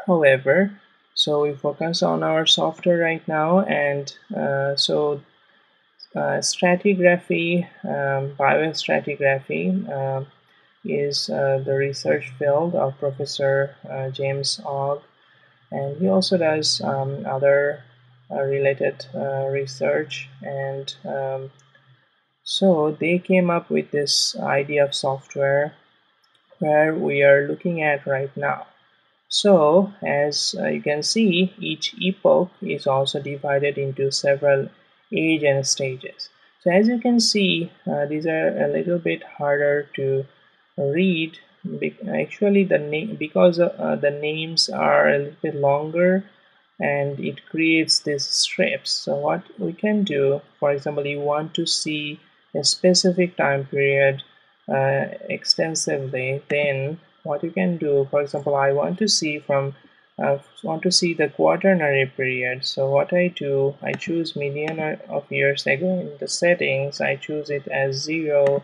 However, so we focus on our software right now, and stratigraphy, biostratigraphy is the research field of Professor James Ogg, and he also does other related research. And so they came up with this idea of software where we are looking at right now. So as you can see, each epoch is also divided into several age and stages. So as you can see, these are a little bit harder to read. Actually, because the names are a little bit longer, and it creates these strips. So what we can do, for example, you want to see a specific time period extensively, then what you can do, for example, I want to see the quaternary period. So what I do, I choose million of years ago. In the settings, I choose it as 0,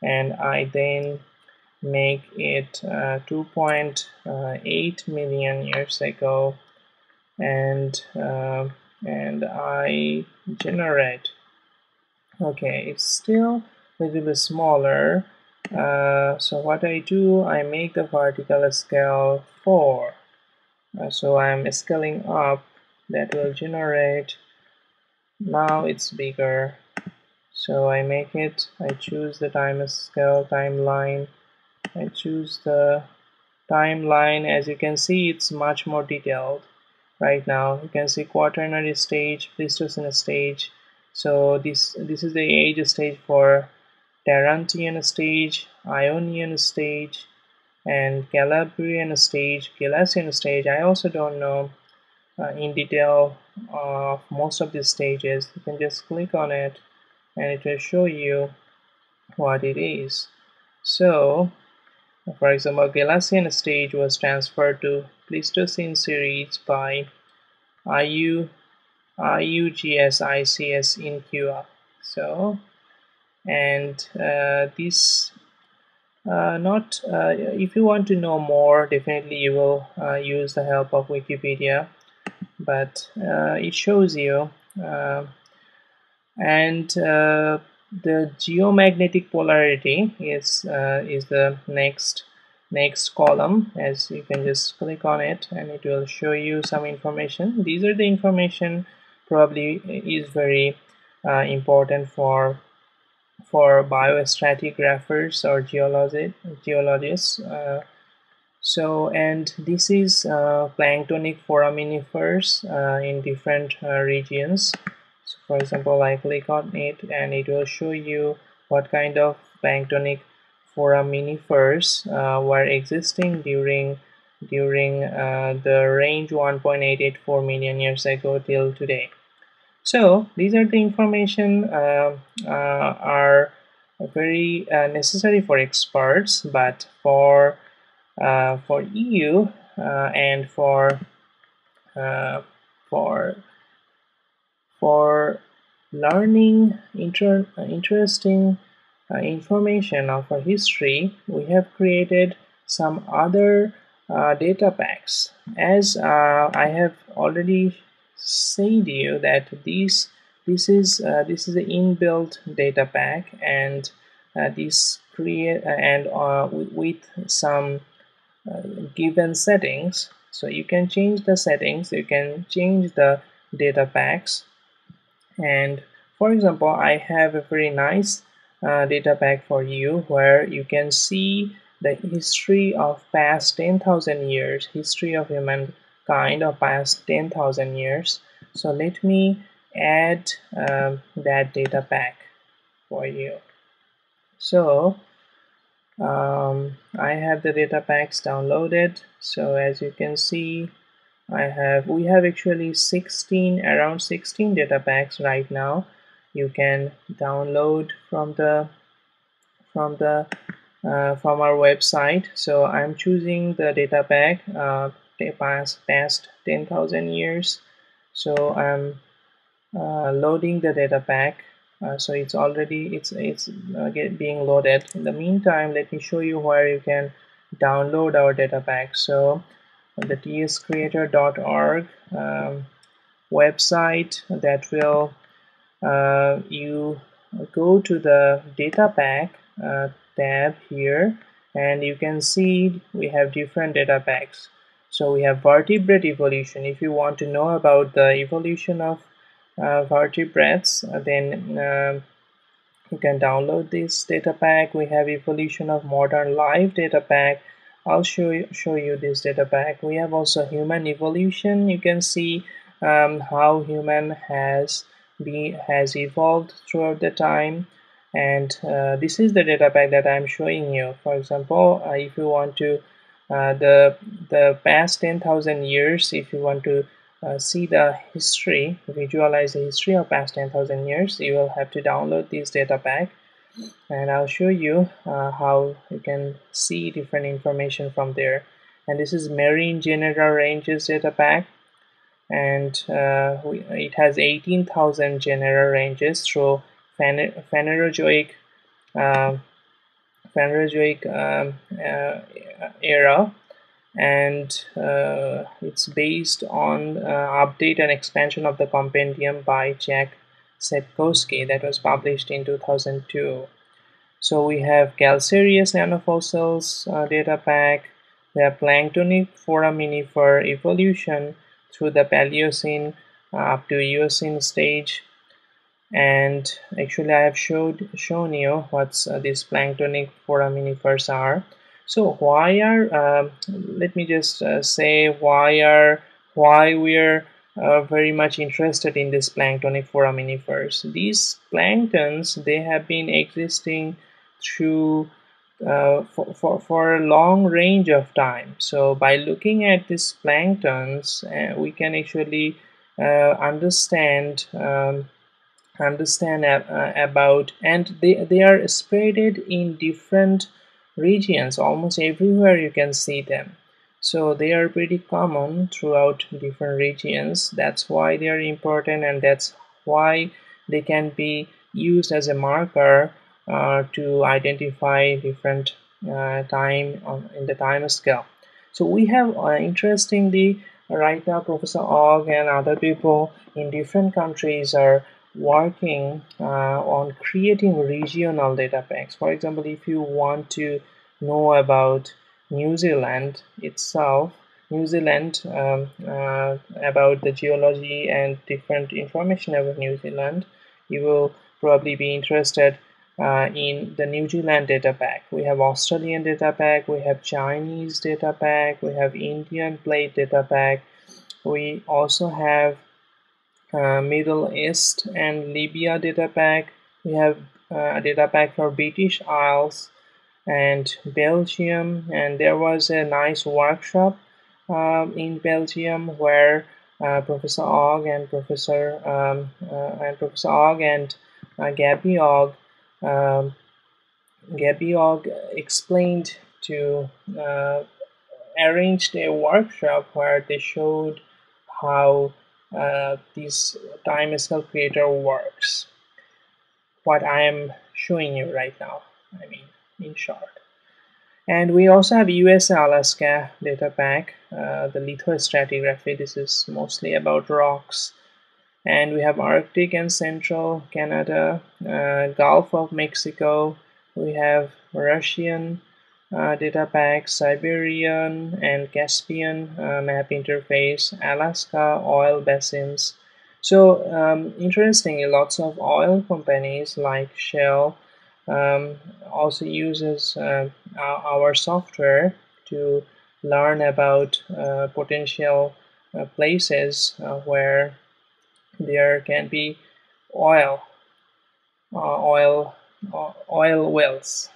and I then make it 2.8 million years ago, and I generate. Okay, it's still a little bit smaller. So what I do, I make the vertical scale 4. So I'm scaling up. That will generate. Now it's bigger. So I make it. I choose the time scale timeline. I choose the timeline. As you can see, it's much more detailed. Right now you can see quaternary stage, Pleistocene stage. So this is the age stage for Terrantian stage, Ionian stage, and Calabrian stage, Gelasian stage. I also don't know in detail of most of these stages. You can just click on it and it will show you what it is. So for example, Gelasian stage was transferred to Pleistocene series by IUGS ICS in QA. So, and this not if you want to know more, definitely you will use the help of Wikipedia, but it shows you. And the geomagnetic polarity is the next column. As you can just click on it and it will show you some information. These are the information probably is very important for biostratigraphers or geologists. So, and this is planktonic foraminifers in different regions. So for example, I click on it and it will show you what kind of planktonic foraminifers were existing during the range 1.884 million years ago till today. So these are the information are very necessary for experts, but for EU and uh, for for learning interesting information of our history, we have created some other data packs. As I have already said to you that this is an inbuilt data pack, and this create and with some given settings. So you can change the settings, you can change the data packs. And for example, I have a very nice data pack for you where you can see the history of past 10,000 years, history of humankind of past 10,000 years. So let me add that data pack for you. So I have the data packs downloaded. So as you can see, we have actually around 16 data packs right now. You can download from our website. So I'm choosing the data pack past 10,000 years. So I'm loading the data pack. So it's already being loaded. In the meantime, let me show you where you can download our data pack. So the tscreator.org website that will you go to the data pack tab here, and you can see we have different data packs. So we have vertebrate evolution. If you want to know about the evolution of vertebrates, then you can download this data pack. We have evolution of modern life data pack. I'll show you this data pack. We have also human evolution. You can see how human has evolved throughout the time, and this is the data pack that I'm showing you. For example, if you want to the past 10,000 years, if you want to see the history, visualize the history of past 10,000 years, you will have to download this data pack, and I'll show you how you can see different information from there. And this is marine genera ranges data pack, and it has 18,000 genera ranges through Phanerozoic era, and it's based on update and expansion of the compendium by Jack Sepkoski that was published in 2002. So we have calcareous nanofossils data pack. We have planktonic foraminifer evolution through the Paleocene up to Eocene stage. And actually I have shown you what's these planktonic foraminifers are. So why are let me just say why we're very much interested in this planktonic foraminifers. These planktons, they have been existing through for a long range of time. So by looking at these planktons, we can actually understand about, and they are spreaded in different regions. Almost everywhere you can see them, so they are pretty common throughout different regions. That's why they are important, and that's why they can be used as a marker to identify different time in the time scale. So we have interestingly right now Professor Og and other people in different countries are working on creating regional data packs. For example, if you want to know about New Zealand itself, about the geology and different information about New Zealand, you will probably be interested in the New Zealand data pack. We have Australian data pack, we have Chinese data pack, we have Indian plate data pack. We also have Middle East and Libya data pack. We have a data pack for British Isles and Belgium, and there was a nice workshop in Belgium where Professor Og and Professor Gabby Og explained to arranged a workshop where they showed how this time scale creator works. What I am showing you right now, I mean, in short. And we also have US Alaska data pack, the lithostratigraphy. This is mostly about rocks. And we have Arctic and Central Canada, Gulf of Mexico. We have Russian data pack, Siberian and Caspian map interface, Alaska oil basins. So interestingly, lots of oil companies like Shell also uses our software to learn about potential places where there can be oil wells.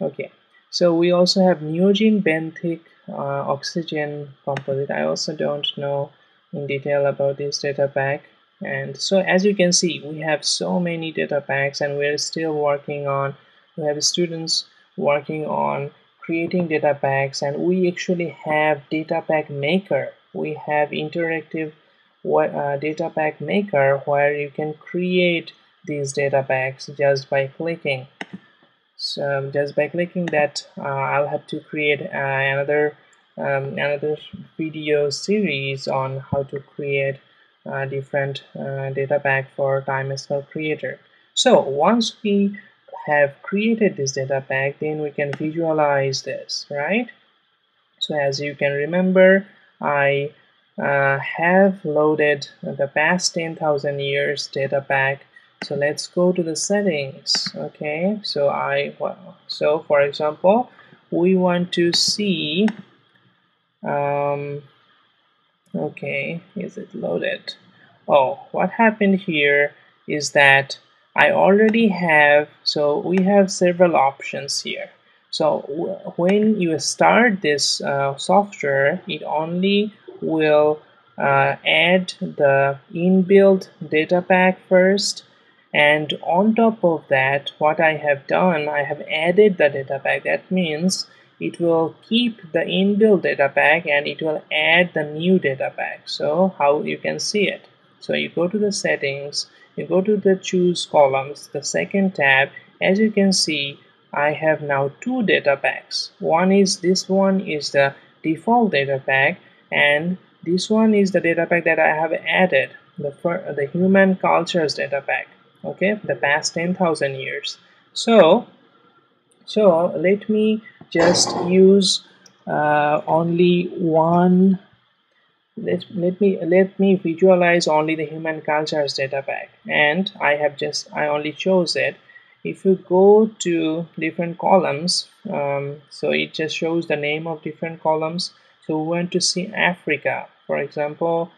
Okay, so we also have neogen benthic oxygen composite. I also don't know in detail about this data pack. And so as you can see, we have so many data packs, and we're still working on, we have students working on creating data packs, and we actually have data pack maker. We have interactive data pack maker where you can create these data packs just by clicking. So just by clicking that, I'll have to create another another video series on how to create different data pack for time scale creator. So once we have created this data pack, then we can visualize this, right? So as you can remember, I have loaded the past 10,000 years data pack. So let's go to the settings. Okay, so so for example, we want to see okay, is it loaded? Oh, what happened here is that I already have, so we have several options here. So when you start this software, it only will add the inbuilt data pack first, and on top of that, what I have done, I have added the data pack. That means it will keep the inbuilt data pack and it will add the new data pack. So how you can see it? So you go to the settings, you go to the choose columns, the second tab. As you can see, I have now two data packs. This one is the default data pack, and this one is the data pack that I have added, the human cultures data pack. Okay, the past 10,000 years. So let me just use only one. Let me visualize only the human cultures data pack, and I only chose it. If you go to different columns, so it just shows the name of different columns. So we want to see Africa, for example.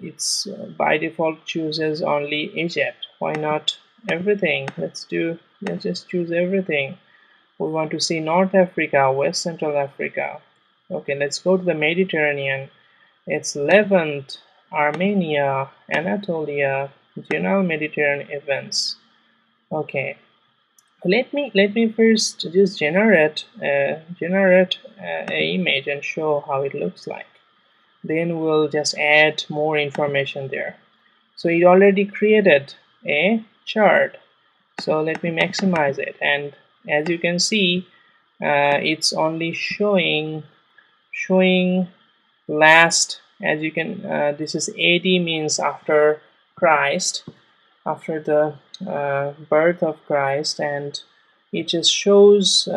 It's by default chooses only Egypt. Why not everything? Let's just choose everything. We want to see North Africa, West Central Africa. Okay, let's go to the Mediterranean. It's Levant, Armenia, Anatolia, general Mediterranean events. Okay, let me first just generate a image and show how it looks like. Then we'll just add more information there. So it already created a chart. So let me maximize it, and as you can see, it's only showing last. As you can this is AD, means after Christ, after the birth of Christ, and it just shows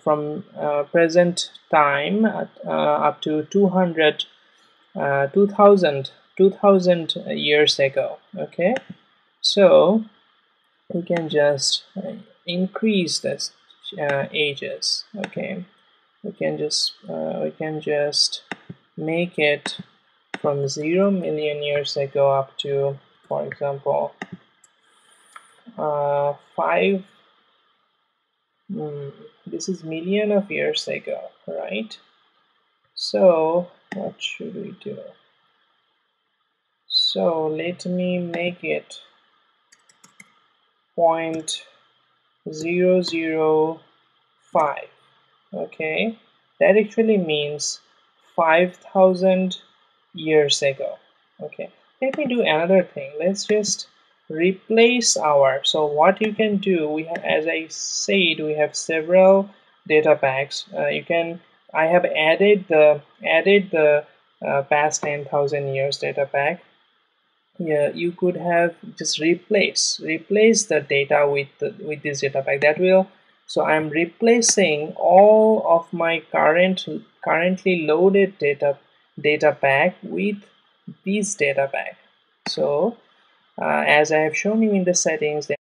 from present time up to 200 2000 years ago. Okay, so we can just increase this ages. Okay, we can just make it from 0 million years ago up to, for example, 5 this is million of years ago, right? So what should we do? So let me make it 0.005. Okay, that actually means 5,000 years ago. Okay, let me do another thing. Let's just replace our, so what you can do, we have, as I said, we have several data packs. I have added the past 10,000 years data pack. Yeah, you could have just replace the data with this data pack. That will, so I'm replacing all of my currently loaded data pack with this data pack. So as I have shown you in the settings,